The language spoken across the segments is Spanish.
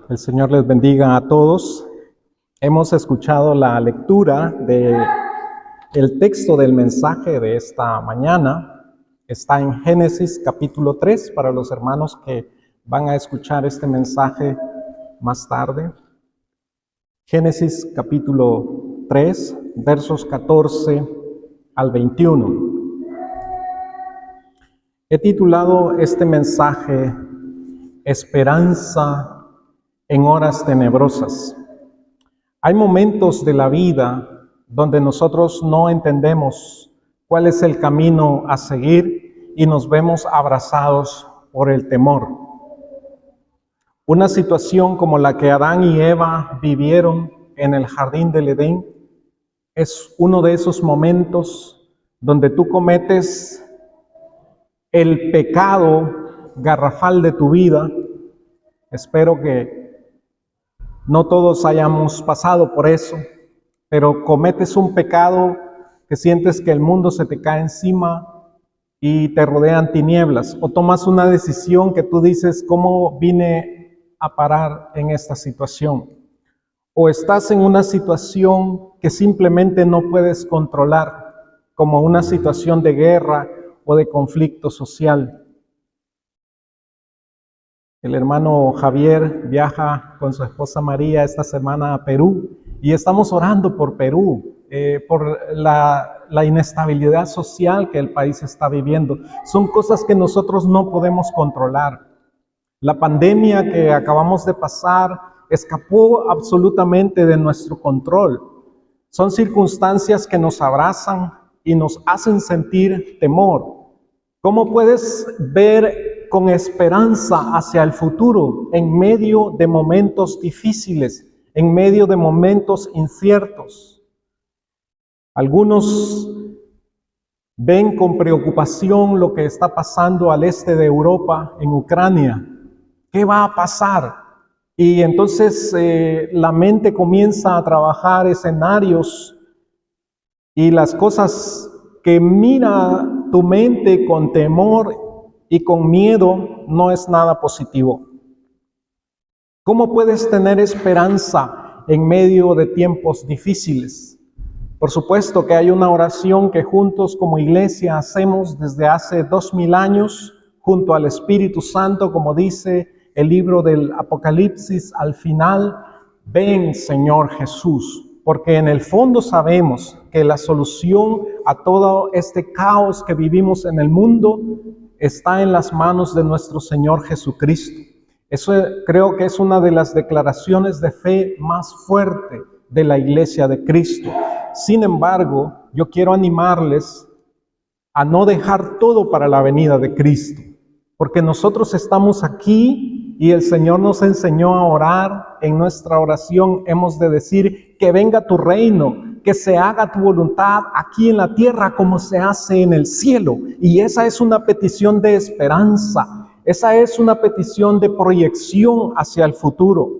El Señor les bendiga a todos. Hemos escuchado la lectura del texto del mensaje de esta mañana. Está en Génesis capítulo 3 para los hermanos que van a escuchar este mensaje más tarde. Génesis capítulo 3, versos 14 al 21. He titulado este mensaje Esperanza en horas tenebrosas. Hay momentos de la vida donde nosotros no entendemos cuál es el camino a seguir y nos vemos abrazados por el temor. Una situación como la que Adán y Eva vivieron en el jardín del Edén es uno de esos momentos donde tú cometes el pecado garrafal de tu vida. Espero que no todos hayamos pasado por eso, pero cometes un pecado que sientes que el mundo se te cae encima y te rodean tinieblas, o tomas una decisión que tú dices, ¿cómo vine a parar en esta situación? O estás en una situación que simplemente no puedes controlar, como una situación de guerra o de conflicto social. El hermano Javier viaja con su esposa María esta semana a Perú y estamos orando por Perú, por la inestabilidad social que el país está viviendo. Son cosas que nosotros no podemos controlar. La pandemia que acabamos de pasar escapó absolutamente de nuestro control. Son circunstancias que nos abrazan y nos hacen sentir temor. ¿Cómo puedes ver con esperanza hacia el futuro en medio de momentos difíciles, en medio de momentos inciertos? Algunos ven con preocupación lo que está pasando al este de Europa, en Ucrania. ¿Qué va a pasar? Y entonces la mente comienza a trabajar escenarios y las cosas que mira tu mente con temor y con miedo no es nada positivo. ¿Cómo puedes tener esperanza en medio de tiempos difíciles? Por supuesto que hay una oración que juntos como iglesia hacemos desde hace 2000 años, junto al Espíritu Santo, como dice el libro del Apocalipsis al final: ven, Señor Jesús. Porque en el fondo sabemos que la solución a todo este caos que vivimos en el mundo está en las manos de nuestro Señor Jesucristo. Eso creo que es una de las declaraciones de fe más fuerte de la Iglesia de Cristo. Sin embargo, yo quiero animarles a no dejar todo para la venida de Cristo, porque nosotros estamos aquí y el Señor nos enseñó a orar. En nuestra oración hemos de decir: que venga tu reino, que se haga tu voluntad aquí en la tierra como se hace en el cielo. Y esa es una petición de esperanza, esa es una petición de proyección hacia el futuro.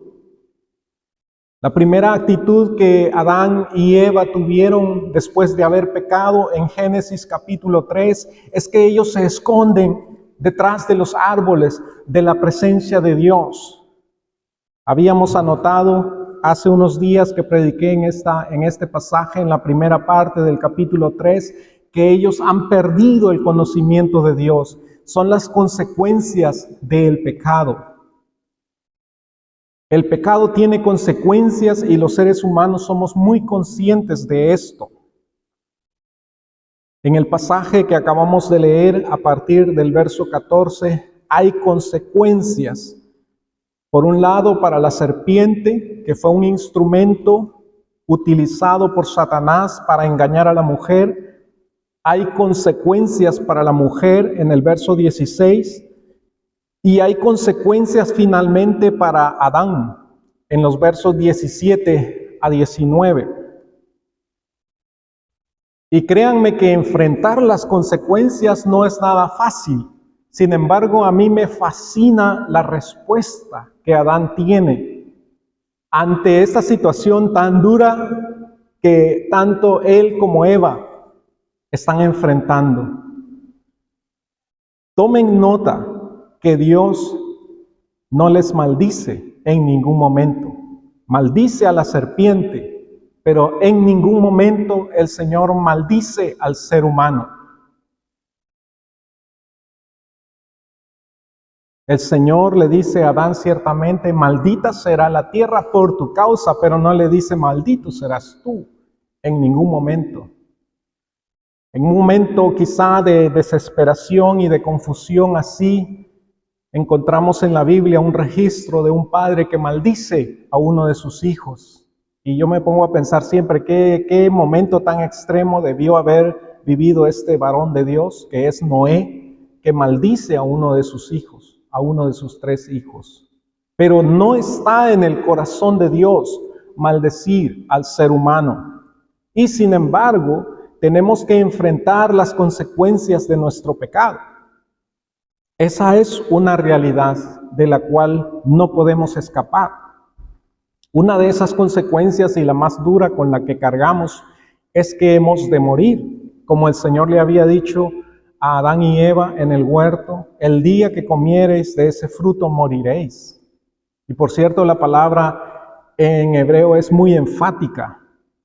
La primera actitud que Adán y Eva tuvieron después de haber pecado en Génesis capítulo 3 es que ellos se esconden detrás de los árboles de la presencia de Dios. Habíamos anotado hace unos días que prediqué en este pasaje, en la primera parte del capítulo 3, que ellos han perdido el conocimiento de Dios. Son las consecuencias del pecado. El pecado tiene consecuencias y los seres humanos somos muy conscientes de esto. En el pasaje que acabamos de leer, a partir del verso 14, hay consecuencias. Por un lado, para la serpiente, que fue un instrumento utilizado por Satanás para engañar a la mujer. Hay consecuencias para la mujer en el verso 16. Y hay consecuencias finalmente para Adán en los versos 17 a 19. Y créanme que enfrentar las consecuencias no es nada fácil. Sin embargo, a mí me fascina la respuesta que Adán tiene ante esta situación tan dura que tanto él como Eva están enfrentando. Tomen nota que Dios no les maldice en ningún momento. Maldice a la serpiente, pero en ningún momento el Señor maldice al ser humano. El Señor le dice a Adán ciertamente, maldita será la tierra por tu causa, pero no le dice, maldito serás tú, en ningún momento. En un momento quizá de desesperación y de confusión así, encontramos en la Biblia un registro de un padre que maldice a uno de sus hijos. Y yo me pongo a pensar siempre qué momento tan extremo debió haber vivido este varón de Dios, que es Noé, que maldice a uno de sus hijos, a uno de sus 3 hijos. Pero no está en el corazón de Dios maldecir al ser humano. Y sin embargo, tenemos que enfrentar las consecuencias de nuestro pecado. Esa es una realidad de la cual no podemos escapar. Una de esas consecuencias y la más dura con la que cargamos es que hemos de morir, como el Señor le había dicho a Adán y Eva en el huerto, el día que comiereis de ese fruto moriréis. Y por cierto, la palabra en hebreo es muy enfática.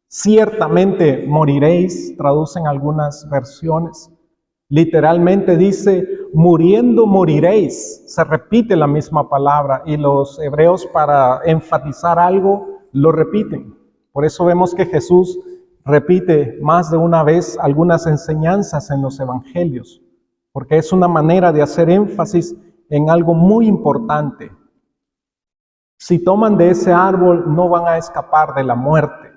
Ciertamente moriréis, traducen algunas versiones. Literalmente dice, muriendo moriréis. Se repite la misma palabra y los hebreos para enfatizar algo lo repiten. Por eso vemos que Jesús repite más de una vez algunas enseñanzas en los evangelios, porque es una manera de hacer énfasis en algo muy importante. Si toman de ese árbol, no van a escapar de la muerte.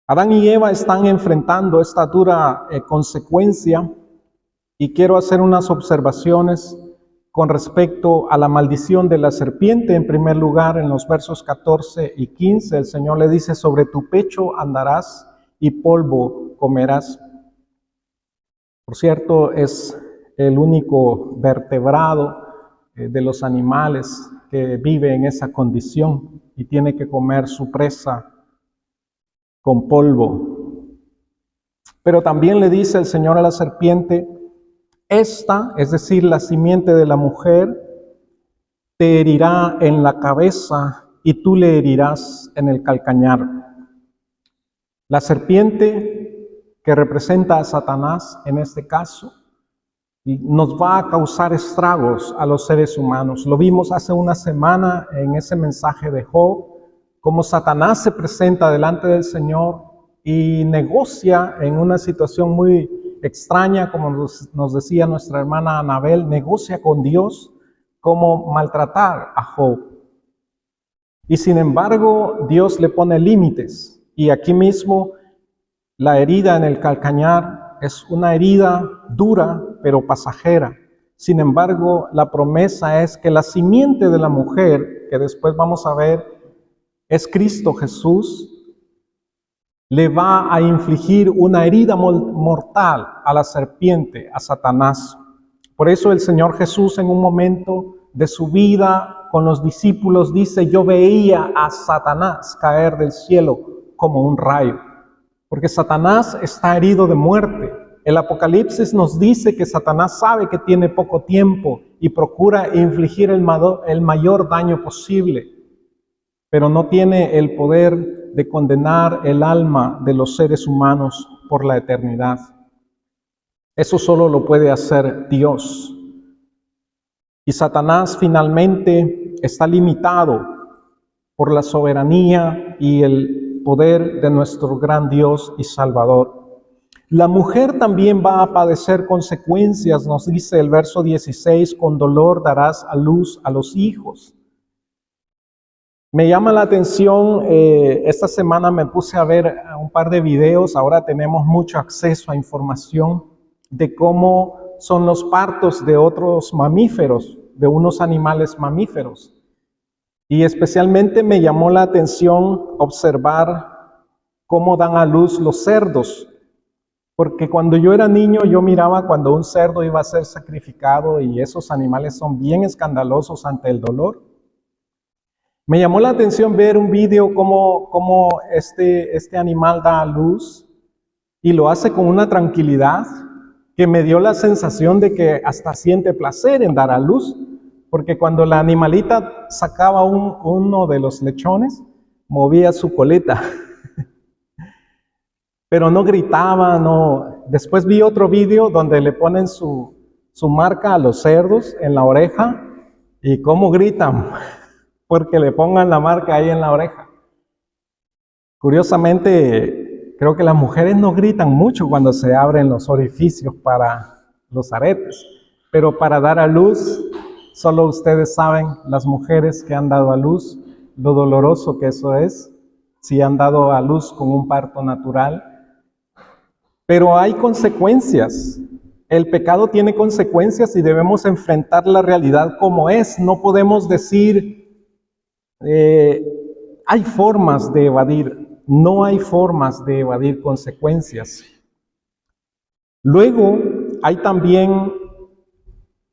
Adán y Eva están enfrentando esta dura consecuencia y quiero hacer unas observaciones con respecto a la maldición de la serpiente. En primer lugar, en los versos 14 y 15, el Señor le dice, sobre tu pecho andarás y polvo comerás. Por cierto, es el único vertebrado de los animales que vive en esa condición y tiene que comer su presa con polvo. Pero también le dice el Señor a la serpiente, esta, es decir, la simiente de la mujer, te herirá en la cabeza y tú le herirás en el calcañar. La serpiente, que representa a Satanás en este caso, nos va a causar estragos a los seres humanos. Lo vimos hace una semana en ese mensaje de Job, cómo Satanás se presenta delante del Señor y negocia en una situación muy extraña, como nos decía nuestra hermana Anabel, negocia con Dios cómo maltratar a Job. Y sin embargo, Dios le pone límites. Y aquí mismo, la herida en el calcañar es una herida dura, pero pasajera. Sin embargo, la promesa es que la simiente de la mujer, que después vamos a ver, es Cristo Jesús, le va a infligir una herida mortal a la serpiente, a Satanás. Por eso el Señor Jesús en un momento de su vida con los discípulos dice, yo veía a Satanás caer del cielo como un rayo, porque Satanás está herido de muerte. El Apocalipsis nos dice que Satanás sabe que tiene poco tiempo y procura infligir el mayor daño posible, pero no tiene el poder de condenar el alma de los seres humanos por la eternidad. Eso solo lo puede hacer Dios. Y Satanás finalmente está limitado por la soberanía y el poder de nuestro gran Dios y Salvador. La mujer también va a padecer consecuencias, nos dice el verso 16, con dolor darás a luz a los hijos. Me llama la atención, esta semana me puse a ver un par de videos, ahora tenemos mucho acceso a información de cómo son los partos de otros mamíferos, de unos animales mamíferos. Y especialmente me llamó la atención observar cómo dan a luz los cerdos, porque cuando yo era niño yo miraba cuando un cerdo iba a ser sacrificado y esos animales son bien escandalosos ante el dolor. Me llamó la atención ver un video cómo este animal da a luz y lo hace con una tranquilidad que me dio la sensación de que hasta siente placer en dar a luz, porque cuando la animalita sacaba uno de los lechones, movía su coleta, pero no gritaba, no. Después vi otro video donde le ponen su marca a los cerdos en la oreja, y cómo gritan, porque le pongan la marca ahí en la oreja. Curiosamente, creo que las mujeres no gritan mucho cuando se abren los orificios para los aretes, pero para dar a luz, solo ustedes saben, las mujeres que han dado a luz, lo doloroso que eso es, si han dado a luz con un parto natural. Pero hay consecuencias. El pecado tiene consecuencias y debemos enfrentar la realidad como es. No podemos decir, hay formas de evadir. No hay formas de evadir consecuencias. Luego, hay también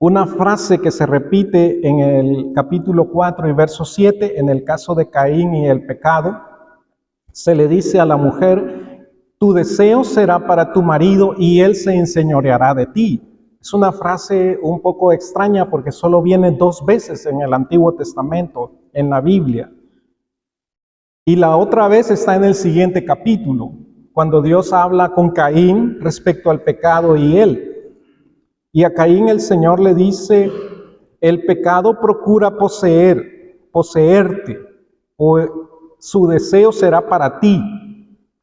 una frase que se repite en el capítulo 4 y verso 7, en el caso de Caín y el pecado. Se le dice a la mujer: tu deseo será para tu marido y él se enseñoreará de ti. Es una frase un poco extraña porque solo viene 2 veces en el Antiguo Testamento, en la Biblia. Y la otra vez está en el siguiente capítulo, cuando Dios habla con Caín respecto al pecado y él. Y a Caín el Señor le dice: el pecado procura poseerte, o su deseo será para ti.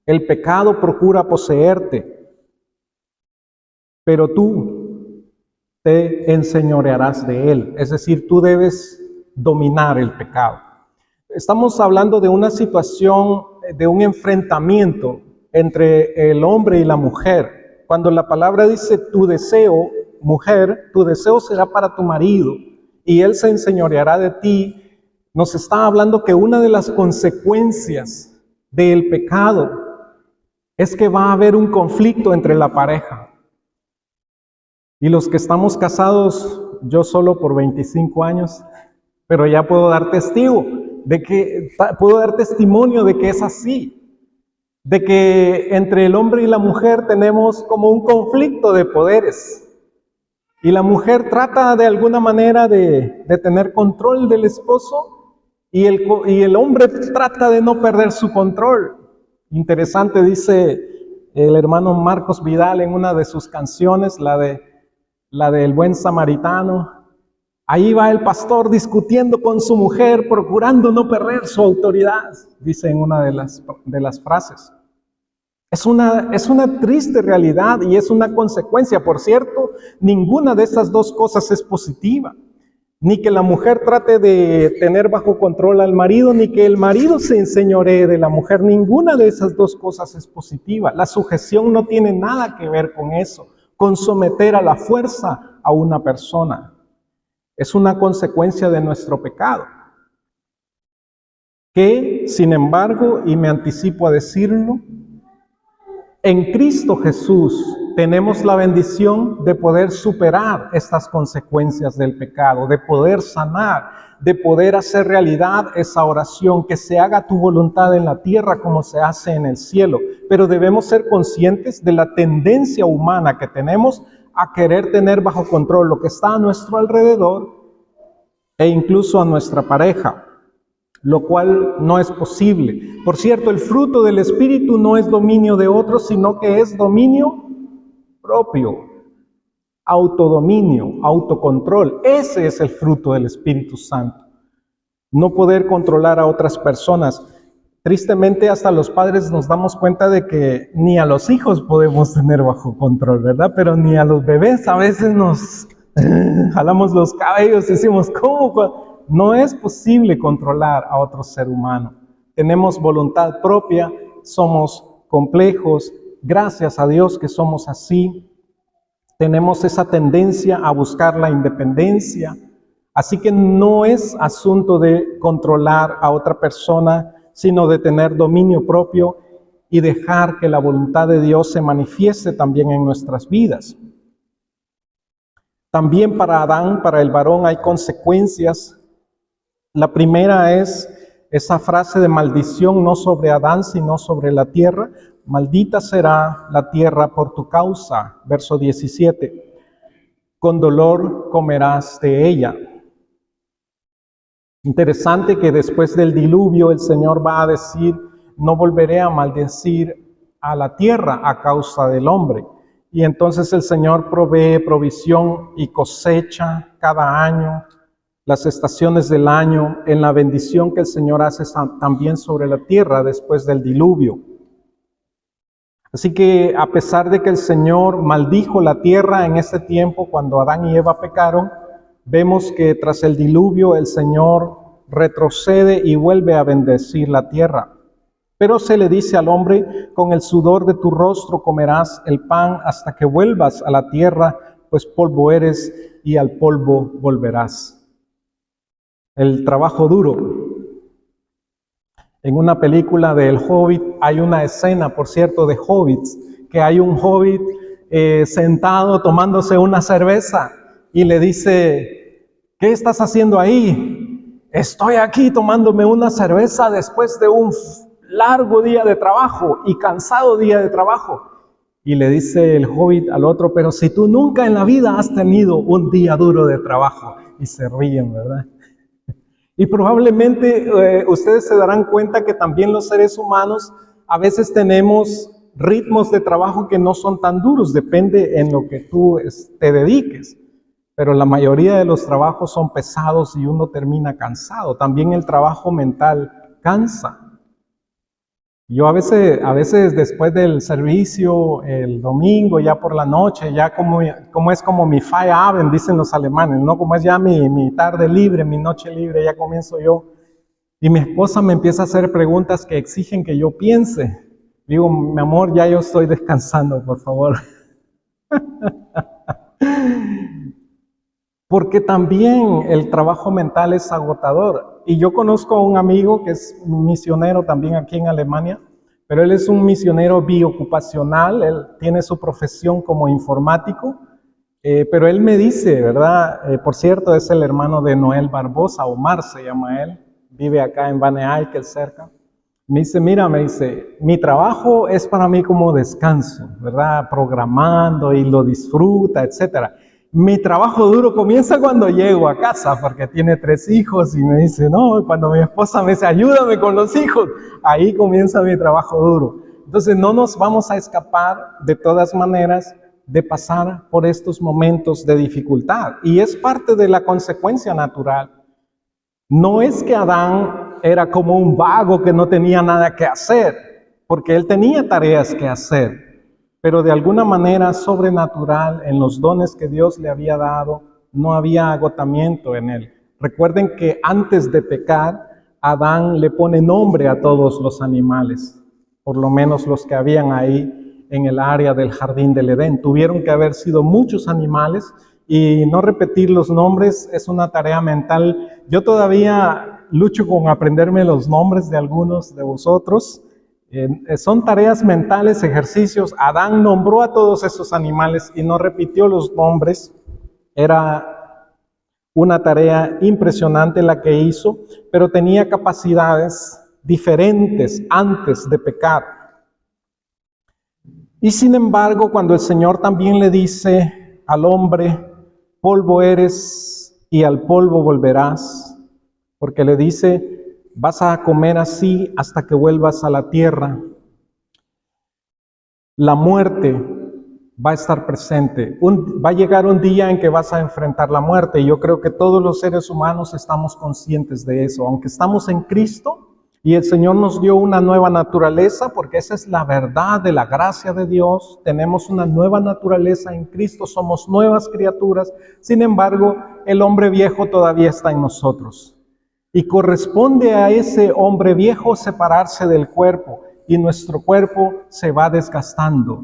El pecado procura poseerte, pero tú te enseñorearás de él. Es decir, tú debes dominar el pecado. Estamos hablando de una situación, de un enfrentamiento entre el hombre y la mujer. Cuando la palabra dice tu deseo, mujer, tu deseo será para tu marido y él se enseñoreará de ti, nos está hablando que una de las consecuencias del pecado es que va a haber un conflicto entre la pareja. Y los que estamos casados, yo solo por 25 años, pero ya puedo dar testimonio de que es así, de que entre el hombre y la mujer tenemos como un conflicto de poderes. Y la mujer trata de alguna manera de tener control del esposo y el hombre trata de no perder su control. Interesante, dice el hermano Marcos Vidal en una de sus canciones, la del Buen Samaritano. Ahí va el pastor discutiendo con su mujer, procurando no perder su autoridad, dice en una de las frases. Es una triste realidad y es una consecuencia. Por cierto, ninguna de esas 2 cosas es positiva. Ni que la mujer trate de tener bajo control al marido, ni que el marido se enseñoree de la mujer. Ninguna de esas 2 cosas es positiva. La sujeción no tiene nada que ver con eso, con someter a la fuerza a una persona. Es una consecuencia de nuestro pecado. Que, sin embargo, y me anticipo a decirlo, en Cristo Jesús tenemos la bendición de poder superar estas consecuencias del pecado, de poder sanar, de poder hacer realidad esa oración, que se haga tu voluntad en la tierra como se hace en el cielo. Pero debemos ser conscientes de la tendencia humana que tenemos a querer tener bajo control lo que está a nuestro alrededor e incluso a nuestra pareja, lo cual no es posible. Por cierto, el fruto del Espíritu no es dominio de otros, sino que es dominio propio, autodominio, autocontrol. Ese es el fruto del Espíritu Santo. No poder controlar a otras personas. Tristemente, hasta los padres nos damos cuenta de que ni a los hijos podemos tener bajo control, ¿verdad? Pero ni a los bebés a veces nos jalamos los cabellos y decimos, ¿cómo? No es posible controlar a otro ser humano. Tenemos voluntad propia, somos complejos. Gracias a Dios que somos así. Tenemos esa tendencia a buscar la independencia. Así que no es asunto de controlar a otra persona, sino de tener dominio propio y dejar que la voluntad de Dios se manifieste también en nuestras vidas. También para Adán, para el varón, hay consecuencias. La primera es esa frase de maldición, no sobre Adán, sino sobre la tierra. Maldita será la tierra por tu causa, verso 17. Con dolor comerás de ella. Interesante que después del diluvio el Señor va a decir, no volveré a maldecir a la tierra a causa del hombre. Y entonces el Señor provee provisión y cosecha cada año, las estaciones del año, en la bendición que el Señor hace también sobre la tierra después del diluvio. Así que a pesar de que el Señor maldijo la tierra en ese tiempo cuando Adán y Eva pecaron, vemos que tras el diluvio el Señor retrocede y vuelve a bendecir la tierra. Pero se le dice al hombre, con el sudor de tu rostro comerás el pan hasta que vuelvas a la tierra, pues polvo eres y al polvo volverás. El trabajo duro. En una película de El Hobbit hay una escena, por cierto, de hobbits, que hay un hobbit sentado tomándose una cerveza y le dice, ¿qué estás haciendo ahí? Estoy aquí tomándome una cerveza después de un largo día de trabajo y cansado día de trabajo. Y le dice el hobbit al otro, pero si tú nunca en la vida has tenido un día duro de trabajo. Y se ríen, ¿verdad? Y probablemente ustedes se darán cuenta que también los seres humanos a veces tenemos ritmos de trabajo que no son tan duros, depende en lo que tú te dediques. Pero la mayoría de los trabajos son pesados y uno termina cansado. También el trabajo mental cansa. Yo a veces después del servicio, el domingo, ya por la noche, ya como es como mi Feierabend, dicen los alemanes, ¿no? Como es ya mi tarde libre, mi noche libre, ya comienzo yo. Y mi esposa me empieza a hacer preguntas que exigen que yo piense. Digo, mi amor, ya yo estoy descansando, por favor. Porque también el trabajo mental es agotador. Y yo conozco a un amigo que es misionero también aquí en Alemania, pero él es un misionero biocupacional, él tiene su profesión como informático, pero él me dice, ¿verdad? Por cierto, es el hermano de Noel Barbosa, Omar se llama él, vive acá en Bane Eickel cerca. Me dice, mira, mi trabajo es para mí como descanso, ¿verdad? Programando y lo disfruta, etcétera. Mi trabajo duro comienza cuando llego a casa, porque tiene 3 hijos y me dice, no, cuando mi esposa me dice, ayúdame con los hijos, ahí comienza mi trabajo duro. Entonces no nos vamos a escapar de todas maneras de pasar por estos momentos de dificultad. Y es parte de la consecuencia natural. No es que Adán era como un vago que no tenía nada que hacer, porque él tenía tareas que hacer. Pero de alguna manera sobrenatural, en los dones que Dios le había dado, no había agotamiento en él. Recuerden que antes de pecar, Adán le pone nombre a todos los animales, por lo menos los que habían ahí en el área del jardín del Edén. Tuvieron que haber sido muchos animales y no repetir los nombres es una tarea mental. Yo todavía lucho con aprenderme los nombres de algunos de vosotros. Son tareas mentales, ejercicios. Adán nombró a todos esos animales y no repitió los nombres. Era una tarea impresionante la que hizo, pero tenía capacidades diferentes antes de pecar. Y sin embargo, cuando el Señor también le dice al hombre, polvo eres y al polvo volverás, porque le dice, vas a comer así hasta que vuelvas a la tierra. La muerte va a estar presente. Va a llegar un día en que vas a enfrentar la muerte. Y yo creo que todos los seres humanos estamos conscientes de eso. Aunque estamos en Cristo y el Señor nos dio una nueva naturaleza, porque esa es la verdad de la gracia de Dios. Tenemos una nueva naturaleza en Cristo, somos nuevas criaturas. Sin embargo, el hombre viejo todavía está en nosotros. Y corresponde a ese hombre viejo separarse del cuerpo y nuestro cuerpo se va desgastando.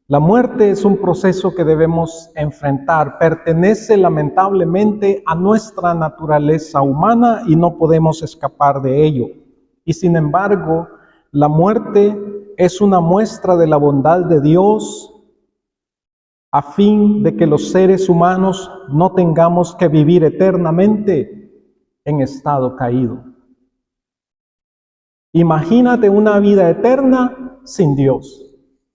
La muerte es un proceso que debemos enfrentar, pertenece lamentablemente a nuestra naturaleza humana y no podemos escapar de ello. Y sin embargo, la muerte es una muestra de la bondad de Dios a fin de que los seres humanos no tengamos que vivir eternamente en estado caído. Imagínate una vida eterna sin Dios.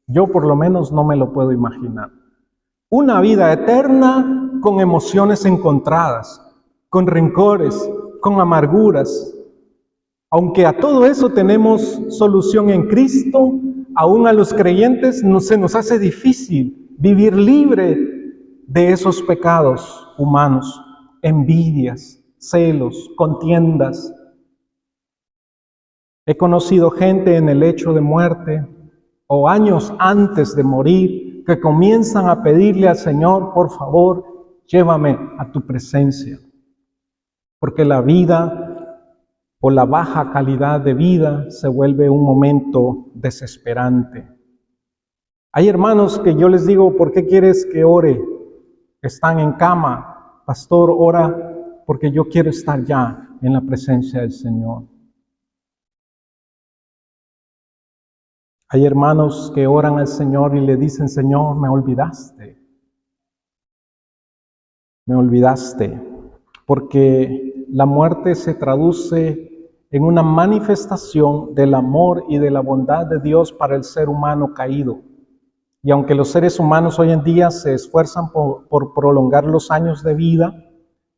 Yo por lo menos no me lo puedo imaginar. Una vida eterna con emociones encontradas, con rencores, con amarguras. Aunque a todo eso tenemos solución en Cristo, aún a los creyentes se nos hace difícil vivir libre de esos pecados humanos, envidias, celos, contiendas. He conocido gente en el lecho de muerte o años antes de morir que comienzan a pedirle al Señor, por favor, llévame a tu presencia. Porque la vida o la baja calidad de vida se vuelve un momento desesperante. Hay hermanos que yo les digo, ¿por qué quieres que ore? Están en cama. Pastor, ora porque yo quiero estar ya en la presencia del Señor. Hay hermanos que oran al Señor y le dicen, Señor, me olvidaste. Me olvidaste. Porque la muerte se traduce en una manifestación del amor y de la bondad de Dios para el ser humano caído. Y aunque los seres humanos hoy en día se esfuerzan por prolongar los años de vida,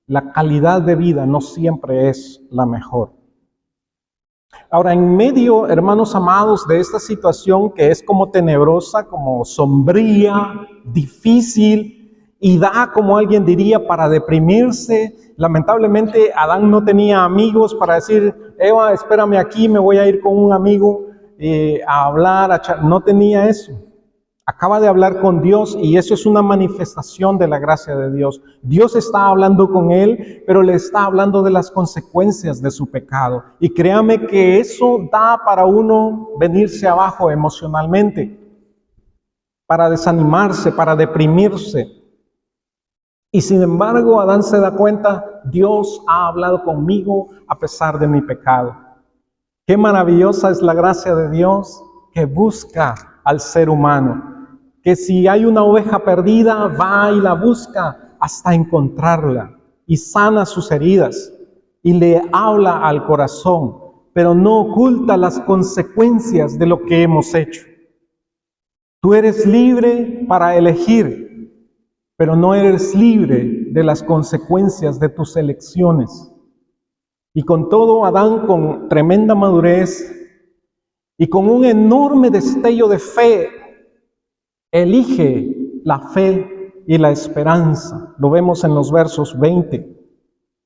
la calidad de vida no siempre es la mejor. Ahora, en medio, hermanos amados, de esta situación que es como tenebrosa, como sombría, difícil, y da, como alguien diría, para deprimirse. Lamentablemente, Adán no tenía amigos para decir, Eva, espérame aquí, me voy a ir con un amigo a hablar, no tenía eso. Acaba de hablar con Dios y eso es una manifestación de la gracia de Dios. Dios está hablando con él, pero le está hablando de las consecuencias de su pecado. Y créame que eso da para uno venirse abajo emocionalmente, para desanimarse, para deprimirse. Y sin embargo, Adán se da cuenta, Dios ha hablado conmigo a pesar de mi pecado. Qué maravillosa es la gracia de Dios que busca al ser humano. Que si hay una oveja perdida, va y la busca hasta encontrarla y sana sus heridas y le habla al corazón, pero no oculta las consecuencias de lo que hemos hecho. Tú eres libre para elegir, pero no eres libre de las consecuencias de tus elecciones. Y con todo, Adán, con tremenda madurez y con un enorme destello de fe, elige la fe y la esperanza. Lo vemos en los versos 20.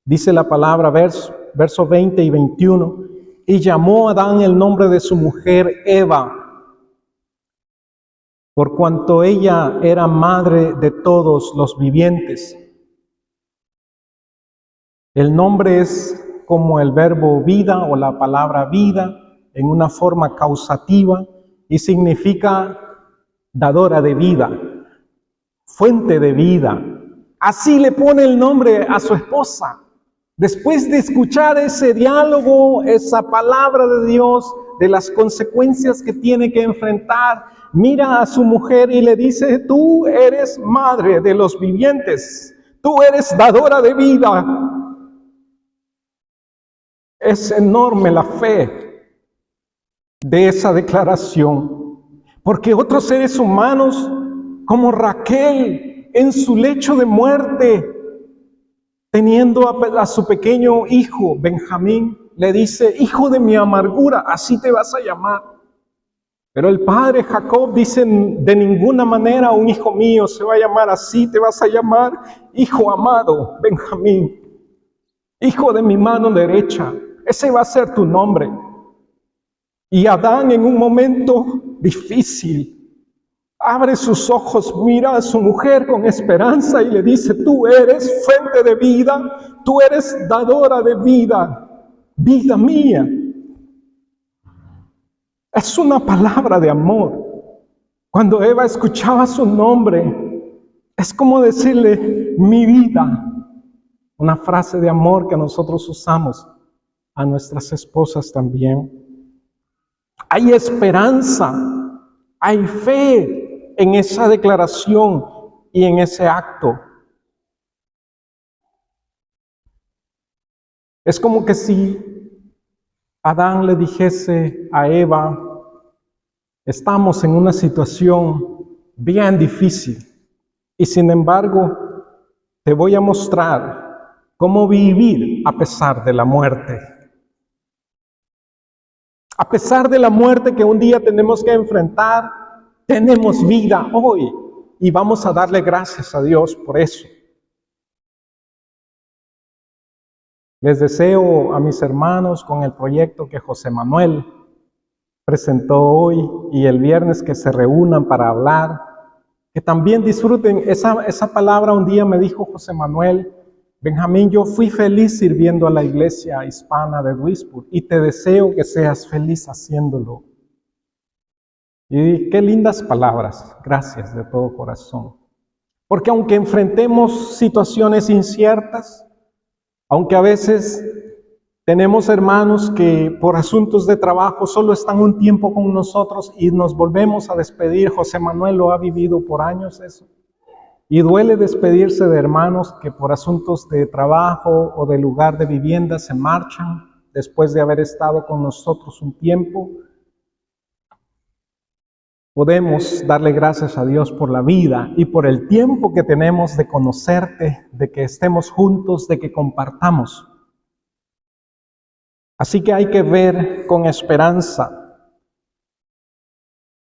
Dice la palabra, verso 20 y 21. Y llamó Adán el nombre de su mujer Eva, por cuanto ella era madre de todos los vivientes. El nombre es como el verbo vida o la palabra vida en una forma causativa y significa dadora de vida, fuente de vida. Así le pone el nombre a su esposa. Después de escuchar ese diálogo, esa palabra de Dios, de las consecuencias que tiene que enfrentar, mira a su mujer y le dice, tú eres madre de los vivientes, tú eres dadora de vida. Es enorme la fe de esa declaración, porque otros seres humanos, como Raquel, en su lecho de muerte, teniendo a su pequeño hijo, Benjamín, le dice, hijo de mi amargura, así te vas a llamar. Pero el padre Jacob dice, de ninguna manera un hijo mío se va a llamar así, te vas a llamar hijo amado, Benjamín, hijo de mi mano derecha, ese va a ser tu nombre. Y Adán, en un momento difícil, abre sus ojos, mira a su mujer con esperanza y le dice, tú eres fuente de vida, tú eres dadora de vida, vida mía. Es una palabra de amor. Cuando Eva escuchaba su nombre, es como decirle, mi vida. Una frase de amor que nosotros usamos a nuestras esposas también. Hay esperanza, hay fe en esa declaración y en ese acto. Es como que si Adán le dijese a Eva, estamos en una situación bien difícil y sin embargo te voy a mostrar cómo vivir a pesar de la muerte. A pesar de la muerte que un día tenemos que enfrentar, tenemos vida hoy y vamos a darle gracias a Dios por eso. Les deseo a mis hermanos con el proyecto que José Manuel presentó hoy y el viernes que se reúnan para hablar, que también disfruten. Esa palabra un día me dijo José Manuel: Benjamín, yo fui feliz sirviendo a la iglesia hispana de Duisburg y te deseo que seas feliz haciéndolo. Y qué lindas palabras, gracias de todo corazón. Porque aunque enfrentemos situaciones inciertas, aunque a veces tenemos hermanos que por asuntos de trabajo solo están un tiempo con nosotros y nos volvemos a despedir, José Manuel lo ha vivido por años eso. Y duele despedirse de hermanos que por asuntos de trabajo o de lugar de vivienda se marchan después de haber estado con nosotros un tiempo. Podemos darle gracias a Dios por la vida y por el tiempo que tenemos de conocerte, de que estemos juntos, de que compartamos. Así que hay que ver con esperanza.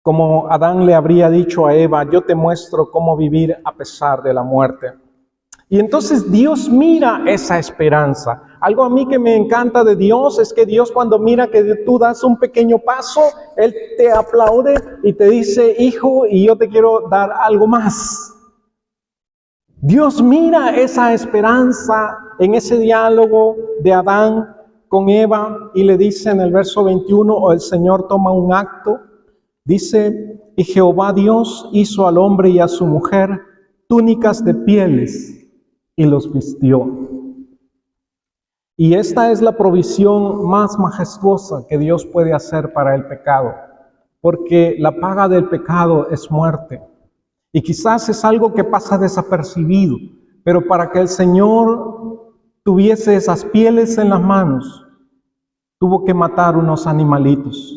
Como Adán le habría dicho a Eva: yo te muestro cómo vivir a pesar de la muerte. Y entonces Dios mira esa esperanza. Algo a mí que me encanta de Dios es que Dios, cuando mira que tú das un pequeño paso, Él te aplaude y te dice: hijo, y yo te quiero dar algo más. Dios mira esa esperanza en ese diálogo de Adán con Eva y le dice en el verso 21, o el Señor toma un acto. Dice: y Jehová Dios hizo al hombre y a su mujer túnicas de pieles y los vistió. Y esta es la provisión más majestuosa que Dios puede hacer para el pecado, porque la paga del pecado es muerte. Y quizás es algo que pasa desapercibido, pero para que el Señor tuviese esas pieles en las manos, tuvo que matar unos animalitos.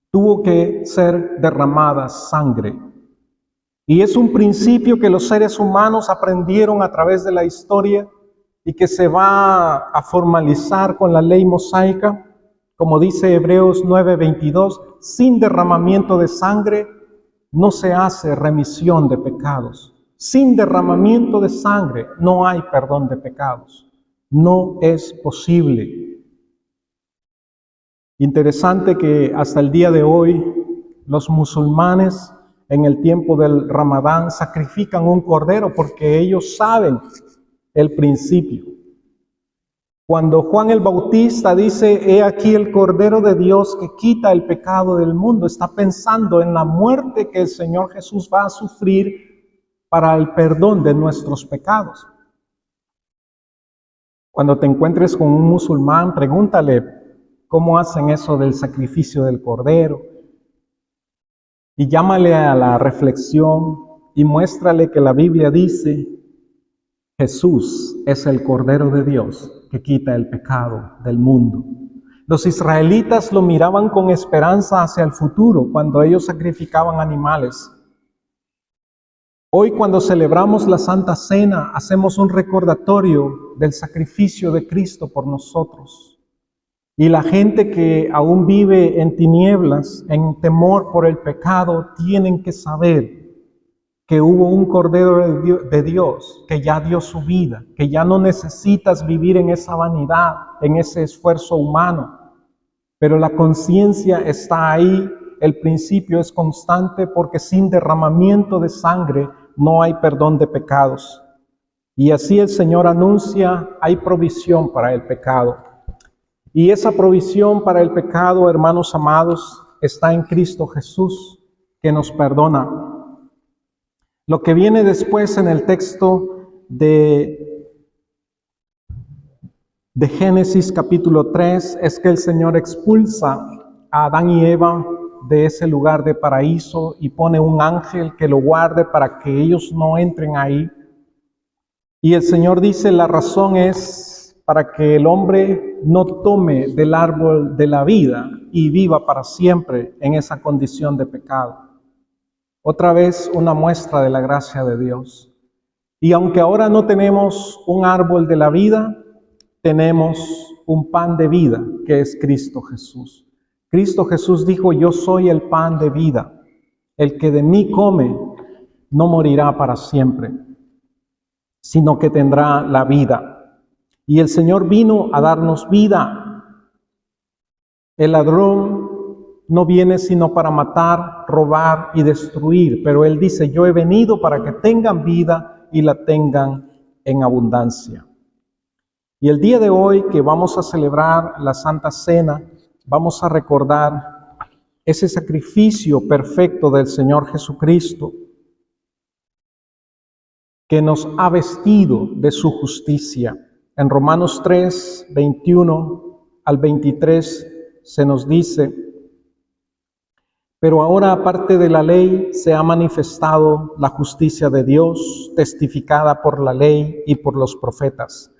Tuvo que ser derramada sangre. Y es un principio que los seres humanos aprendieron a través de la historia y que se va a formalizar con la ley mosaica. Como dice Hebreos 9:22, sin derramamiento de sangre no se hace remisión de pecados. Sin derramamiento de sangre no hay perdón de pecados. No es posible. Interesante que hasta el día de hoy los musulmanes en el tiempo del Ramadán sacrifican un cordero porque ellos saben el principio. Cuando Juan el Bautista dice: he aquí el Cordero de Dios que quita el pecado del mundo, está pensando en la muerte que el Señor Jesús va a sufrir para el perdón de nuestros pecados. Cuando te encuentres con un musulmán, pregúntale cómo hacen eso del sacrificio del cordero. Y llámale a la reflexión y muéstrale que la Biblia dice: Jesús es el Cordero de Dios que quita el pecado del mundo. Los israelitas lo miraban con esperanza hacia el futuro cuando ellos sacrificaban animales. Hoy, cuando celebramos la Santa Cena, hacemos un recordatorio del sacrificio de Cristo por nosotros. Y la gente que aún vive en tinieblas, en temor por el pecado, tienen que saber que hubo un Cordero de Dios que ya dio su vida, que ya no necesitas vivir en esa vanidad, en ese esfuerzo humano. Pero la conciencia está ahí, el principio es constante, porque sin derramamiento de sangre no hay perdón de pecados. Y así el Señor anuncia: hay provisión para el pecado. Y esa provisión para el pecado, hermanos amados, está en Cristo Jesús, que nos perdona. Lo que viene después en el texto de Génesis capítulo 3 es que el Señor expulsa a Adán y Eva de ese lugar de paraíso y pone un ángel que lo guarde para que ellos no entren ahí. Y el Señor dice: la razón es para que el hombre no tome del árbol de la vida y viva para siempre en esa condición de pecado. Otra vez una muestra de la gracia de Dios. Y aunque ahora no tenemos un árbol de la vida, tenemos un pan de vida, que es Cristo Jesús. Cristo Jesús dijo, yo soy el pan de vida. El que de mí come no morirá para siempre, sino que tendrá la vida. Y el Señor vino a darnos vida. El ladrón no viene sino para matar, robar y destruir, pero Él dice, yo he venido para que tengan vida y la tengan en abundancia. Y el día de hoy que vamos a celebrar la Santa Cena, vamos a recordar ese sacrificio perfecto del Señor Jesucristo, que nos ha vestido de su justicia. En Romanos 3, 21 al 23 se nos dice, pero ahora aparte de la ley se ha manifestado la justicia de Dios, testificada por la ley y por los profetas.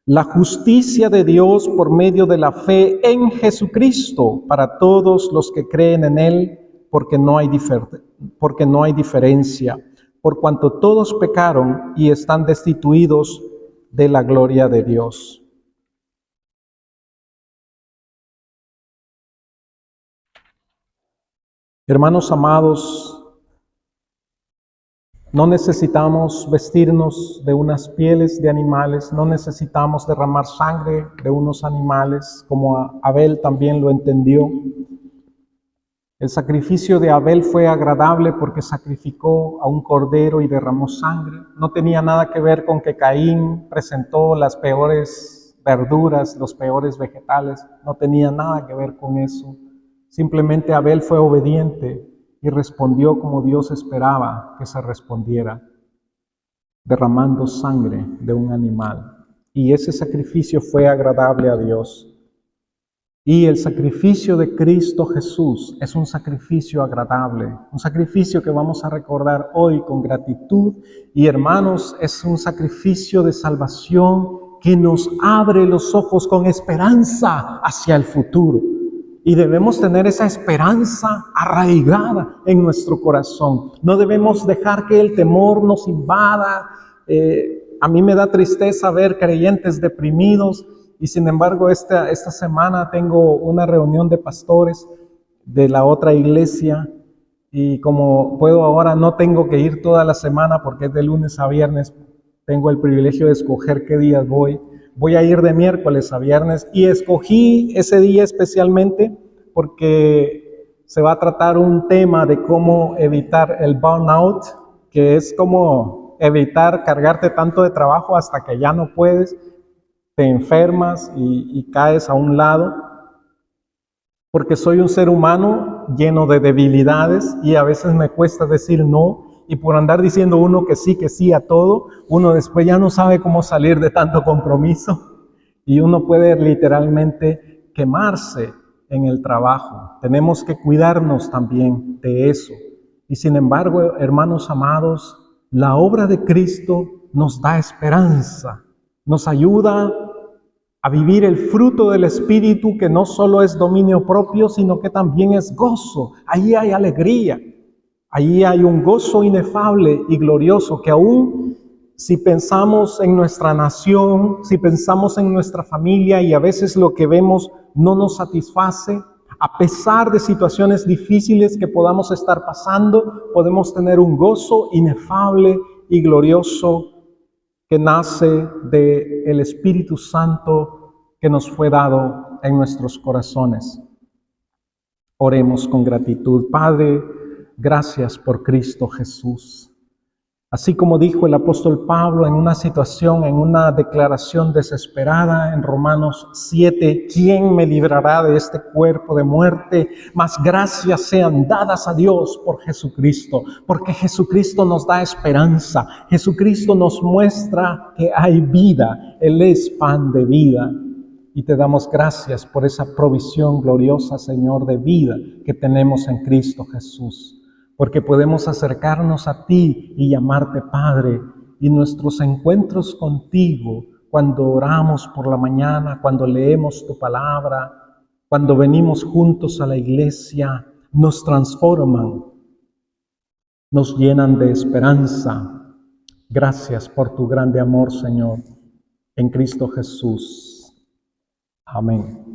La justicia de Dios por medio de la fe en Jesucristo para todos los que creen en Él, porque no hay diferencia, por cuanto todos pecaron y están destituidos de la gloria de Dios. Hermanos amados, no necesitamos vestirnos de unas pieles de animales, no necesitamos derramar sangre de unos animales, como Abel también lo entendió. El sacrificio de Abel fue agradable porque sacrificó a un cordero y derramó sangre. No tenía nada que ver con que Caín presentó las peores verduras, los peores vegetales. No tenía nada que ver con eso. Simplemente Abel fue obediente y respondió como Dios esperaba que se respondiera, derramando sangre de un animal. Y ese sacrificio fue agradable a Dios. Y el sacrificio de Cristo Jesús es un sacrificio agradable, un sacrificio que vamos a recordar hoy con gratitud. Y hermanos, es un sacrificio de salvación que nos abre los ojos con esperanza hacia el futuro. Y debemos tener esa esperanza arraigada en nuestro corazón. No debemos dejar que el temor nos invada. A mí me da tristeza ver creyentes deprimidos. Y sin embargo, esta semana tengo una reunión de pastores de la otra iglesia. Y como puedo ahora, no tengo que ir toda la semana porque es de lunes a viernes. Tengo el privilegio de escoger qué días voy. Voy a ir de miércoles a viernes y escogí ese día especialmente porque se va a tratar un tema de cómo evitar el burnout, que es como evitar cargarte tanto de trabajo hasta que ya no puedes, te enfermas y caes a un lado, porque soy un ser humano lleno de debilidades y a veces me cuesta decir no. Y por andar diciendo uno que sí a todo, uno después ya no sabe cómo salir de tanto compromiso y uno puede literalmente quemarse en el trabajo. Tenemos que cuidarnos también de eso. Y sin embargo, hermanos amados, la obra de Cristo nos da esperanza, nos ayuda a vivir el fruto del Espíritu, que no solo es dominio propio, sino que también es gozo. Ahí hay alegría. Allí hay un gozo inefable y glorioso que aún si pensamos en nuestra nación, si pensamos en nuestra familia y a veces lo que vemos no nos satisface, a pesar de situaciones difíciles que podamos estar pasando, podemos tener un gozo inefable y glorioso que nace del Espíritu Santo que nos fue dado en nuestros corazones. Oremos con gratitud. Padre, gracias por Cristo Jesús. Así como dijo el apóstol Pablo en una situación, en una declaración desesperada en Romanos 7, ¿quién me librará de este cuerpo de muerte? Mas gracias sean dadas a Dios por Jesucristo, porque Jesucristo nos da esperanza. Jesucristo nos muestra que hay vida. Él es pan de vida. Y te damos gracias por esa provisión gloriosa, Señor, de vida que tenemos en Cristo Jesús. Porque podemos acercarnos a ti y llamarte Padre. Y nuestros encuentros contigo, cuando oramos por la mañana, cuando leemos tu palabra, cuando venimos juntos a la iglesia, nos transforman, nos llenan de esperanza Gracias por tu grande amor, Señor, en Cristo Jesús. Amén.